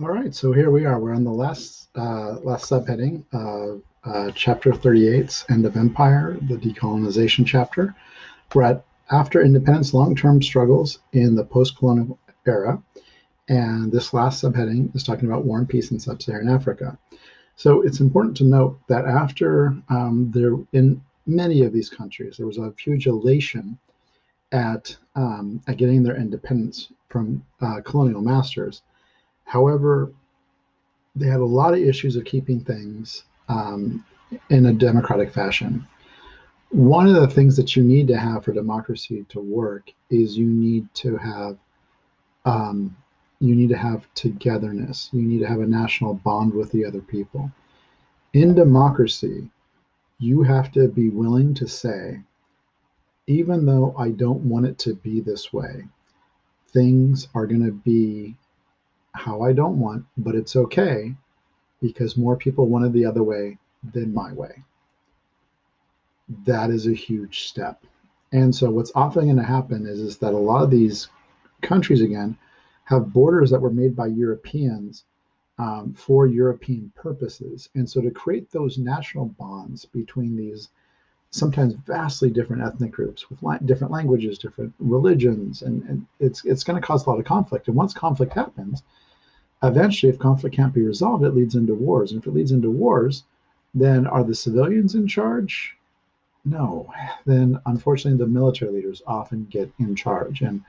All right, so here we are. We're on the last subheading of chapter 38's End of Empire, the decolonization chapter. We're at after independence, long-term struggles in the post-colonial era, and this last subheading is talking about war and peace in sub-Saharan Africa. So it's important to note that after there, in many of these countries, there was a huge elation at getting their independence from colonial masters. However, they had a lot of issues of keeping things in a democratic fashion. One of the things that you need to have for democracy to work is um, you need to have togetherness. You need to have a national bond with the other people. In democracy, you have to be willing to say, even though I don't want it to be this way, things are going to be how I don't want, but it's okay because more people want it the other way than my way. That is a huge step. And so what's often going to happen is that a lot of these countries, again, have borders that were made by Europeans for European purposes. And so to create those national bonds between these sometimes vastly different ethnic groups with different languages, different religions, and it's going to cause a lot of conflict. And once conflict happens, eventually, if conflict can't be resolved, it leads into wars. And if it leads into wars, then are the civilians in charge? No, then unfortunately the military leaders often get in charge. And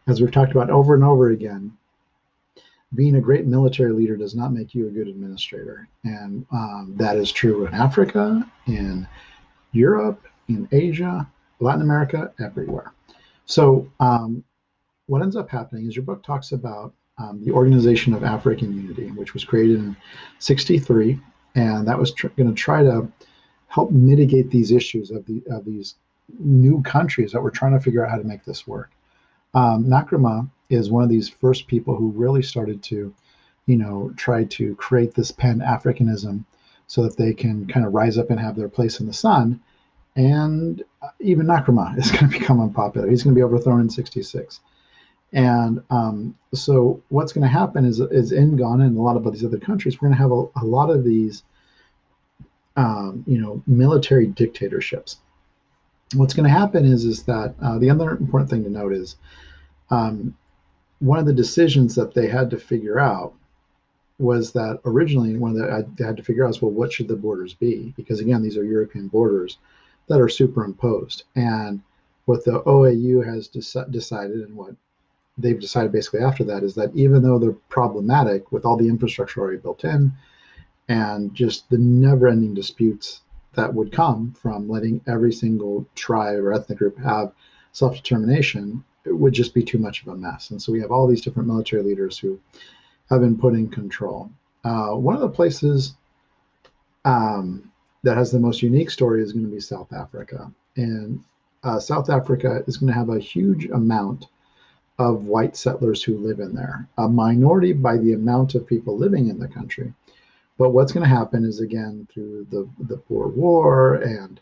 as we've talked about over and over again, being a great military leader does not make you a good administrator. And that is true in Africa, in Europe, in Asia, Latin America, everywhere. So what ends up happening is your book talks about the Organization of African Unity, which was created in 63, and that was going to try to help mitigate these issues of these new countries that were trying to figure out how to make this work. Nkrumah is one of these first people who really started to, try to create this Pan-Africanism so that they can kind of rise up and have their place in the sun. And even Nkrumah is going to become unpopular. He's going to be overthrown in 66. And so what's going to happen is in Ghana and a lot of these other countries, we're going to have a lot of these military dictatorships. What's going to happen is that the other important thing to note is one of the decisions that they had to figure out was that originally they had to figure out is, well, what should the borders be? Because again, these are European borders that are superimposed. And what the OAU has decided, and what they've decided basically after that, is that even though they're problematic with all the infrastructure already built in, and just the never-ending disputes that would come from letting every single tribe or ethnic group have self-determination, it would just be too much of a mess. And so we have all these different military leaders who have been put in control. One of the places that has the most unique story is going to be South Africa. And South Africa is going to have a huge amount of white settlers who live in there, a minority by the amount of people living in the country. But what's going to happen is, again, through the Boer War and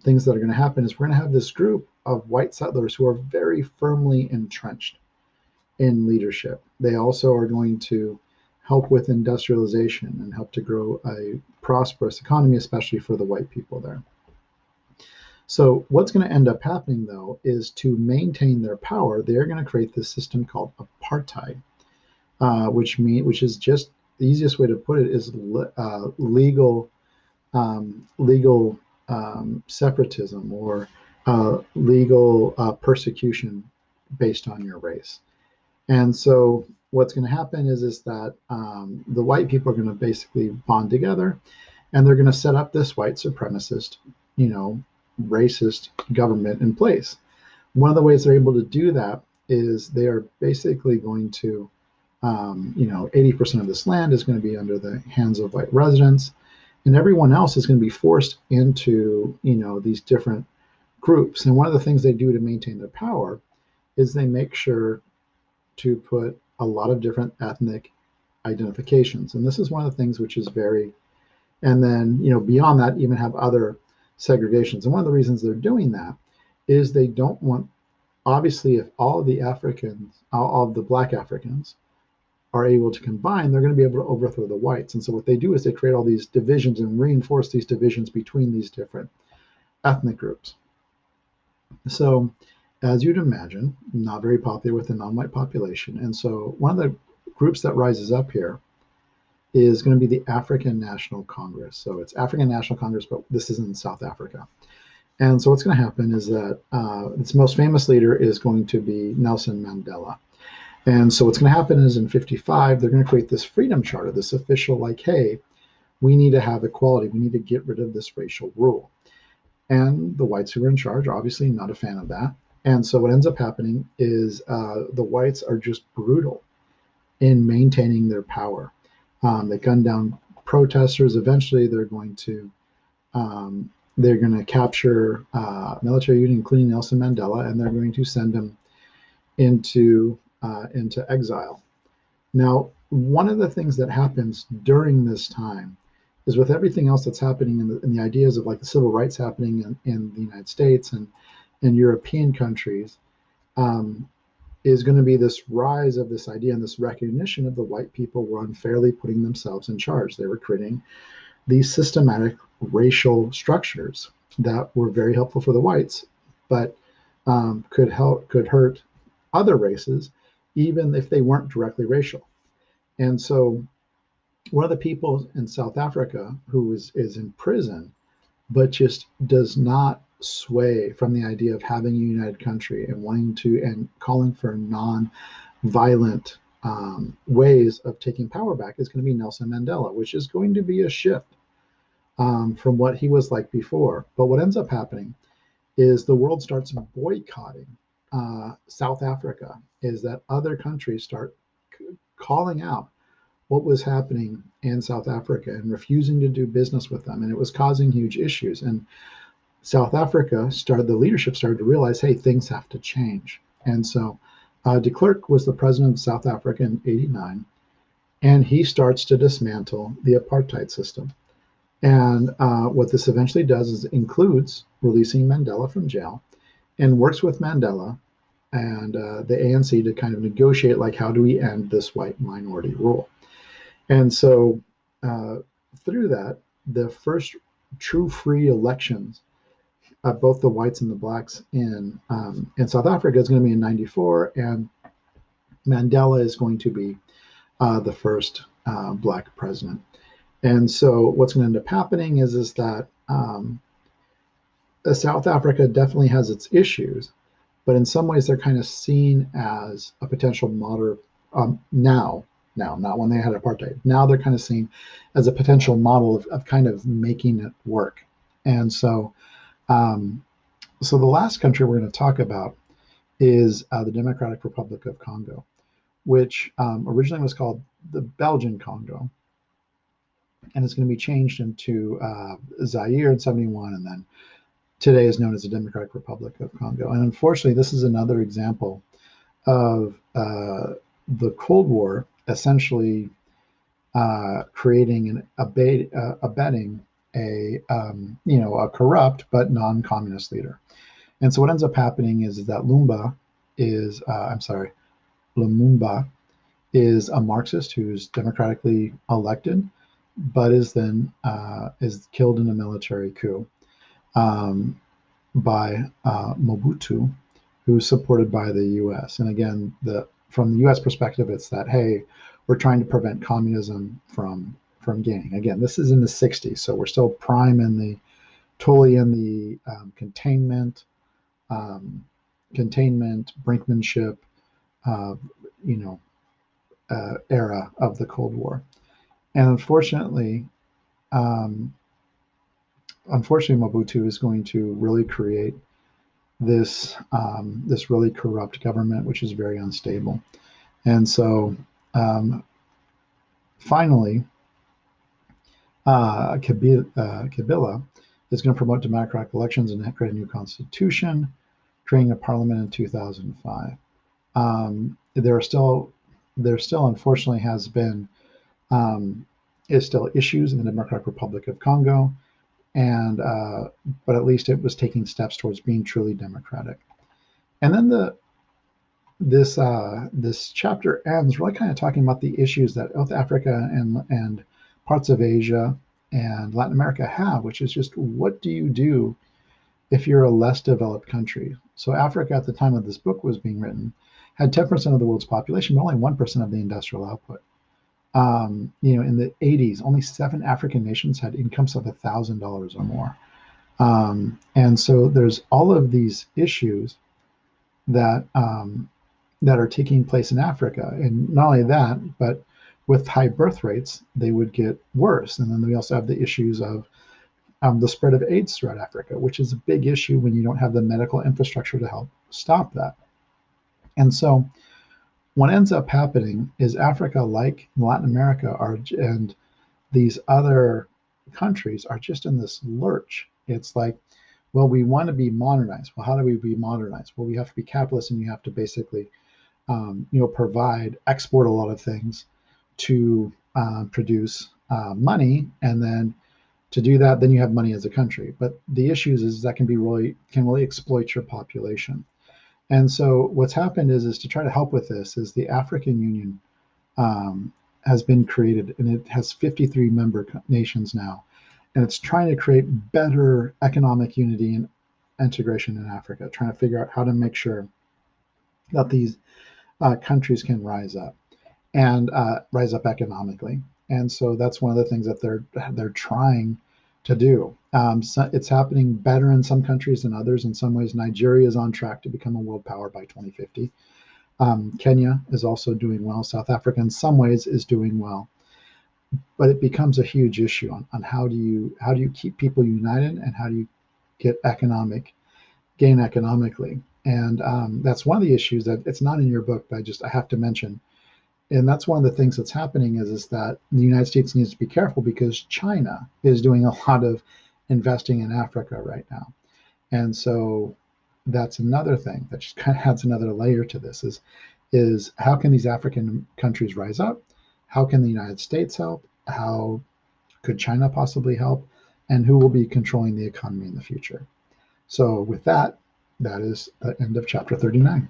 things that are going to happen, is we're going to have this group of white settlers who are very firmly entrenched in leadership. They also are going to help with industrialization and help to grow a prosperous economy, especially for the white people there. So what's going to end up happening, though, is to maintain their power, they're going to create this system called apartheid, which is just the easiest way to put it is legal separatism or legal persecution based on your race. And so what's going to happen is that the white people are going to basically bond together, and they're going to set up this white supremacist, racist government in place. One of the ways they're able to do that is they are basically going to 80% of this land is going to be under the hands of white residents, and everyone else is going to be forced into, these different groups. And one of the things they do to maintain their power is they make sure to put a lot of different ethnic identifications. And this is one of the things which is and then, beyond that, even have other segregations. And one of the reasons they're doing that is they don't want, obviously, if all of the Africans, all of the black Africans are able to combine, they're going to be able to overthrow the whites. And so what they do is they create all these divisions and reinforce these divisions between these different ethnic groups. So, as you'd imagine, not very popular with the non-white population. And so one of the groups that rises up here is going to be the African National Congress. So it's African National Congress, but this is in South Africa. And so what's going to happen is that its most famous leader is going to be Nelson Mandela. And so what's going to happen is in 55, they're going to create this freedom charter, this official, like, hey, we need to have equality. We need to get rid of this racial rule. And the whites who are in charge are obviously not a fan of that. And so what ends up happening is the whites are just brutal in maintaining their power. They gun down protesters. Eventually, they're going to capture military unit, including Nelson Mandela, and they're going to send him into exile. Now, one of the things that happens during this time is, with everything else that's happening in the ideas of like the civil rights happening in the United States and in European countries, is going to be this rise of this idea and this recognition of the white people were unfairly putting themselves in charge. They were creating these systematic racial structures that were very helpful for the whites, but could hurt other races, even if they weren't directly racial. And so one of the people in South Africa who is in prison, but just does not sway from the idea of having a united country and wanting to and calling for non-violent ways of taking power back, is going to be Nelson Mandela, which is going to be a shift from what he was like before. But what ends up happening is the world starts boycotting South Africa, is that other countries start calling out what was happening in South Africa and refusing to do business with them. And it was causing huge issues. And South Africa the leadership started to realize, hey, things have to change. And so de Klerk was the president of South Africa in '89, and he starts to dismantle the apartheid system. And what this eventually does is includes releasing Mandela from jail, and works with Mandela and the ANC to kind of negotiate, like, how do we end this white minority rule? And so through that, the first true free elections of both the whites and the blacks in South Africa is going to be in '94, and Mandela is going to be the first black president. And so what's going to end up happening is that South Africa definitely has its issues, but in some ways they're kind of seen as a potential model now, not when they had apartheid. Now they're kind of seen as a potential model of kind of making it work. And so, so the last country we're going to talk about is the Democratic Republic of Congo, which originally was called the Belgian Congo, and it's going to be changed into Zaire in '71, and then today is known as the Democratic Republic of Congo. And unfortunately, this is another example of the Cold War essentially creating and abetting a a corrupt but non-communist leader. And so what ends up happening is that Lumumba is a Marxist who's democratically elected, but is then is killed in a military coup by Mobutu, who's supported by the U.S. And again, from the U.S. perspective, it's that, hey, we're trying to prevent communism from gaining. Again, this is in the '60s, so we're still totally in the containment, brinkmanship, era of the Cold War. And unfortunately, Mobutu is going to really create this really corrupt government, which is very unstable. And so finally, Kabila is going to promote democratic elections and create a new constitution, creating a parliament in 2005. There still unfortunately has been is still issues in the Democratic Republic of Congo, and but at least it was taking steps towards being truly democratic. And then the this chapter ends really kind of talking about the issues that both Africa and parts of Asia and Latin America have, which is just what do you do if you're a less developed country? So Africa at the time of this book was being written had 10% of the world's population, but only 1% of the industrial output. In the 80s, only 7 African nations had incomes of $1,000 or more. And so there's all of these issues that that are taking place in Africa. And not only that, but with high birth rates, they would get worse. And then we also have the issues of the spread of AIDS throughout Africa, which is a big issue when you don't have the medical infrastructure to help stop that. And so what ends up happening is Africa, like Latin America, and these other countries are just in this lurch. It's like, well, we want to be modernized. Well, how do we be modernized? Well, we have to be capitalist, and you have to basically provide, export a lot of things to produce money, and then to do that, then you have money as a country. But the issues is that can really exploit your population. And so what's happened is to try to help with this is the African Union um, has been created, and it has 53 member nations now, and it's trying to create better economic unity and integration in Africa, trying to figure out how to make sure that these countries can rise up and rise up economically. And so that's one of the things that they're trying to do. So it's happening better in some countries than others. In some ways, Nigeria is on track to become a world power by 2050. Kenya is also doing well. South Africa, in some ways, is doing well. But it becomes a huge issue on how do you keep people united, and how do you get gain economically. And that's one of the issues that it's not in your book, but I have to mention. And that's one of the things that's happening is that the United States needs to be careful because China is doing a lot of investing in Africa right now. And so that's another thing that just kind of adds another layer to this is how can these African countries rise up? How can the United States help? How could China possibly help? And who will be controlling the economy in the future? So with that, that is the end of chapter 39.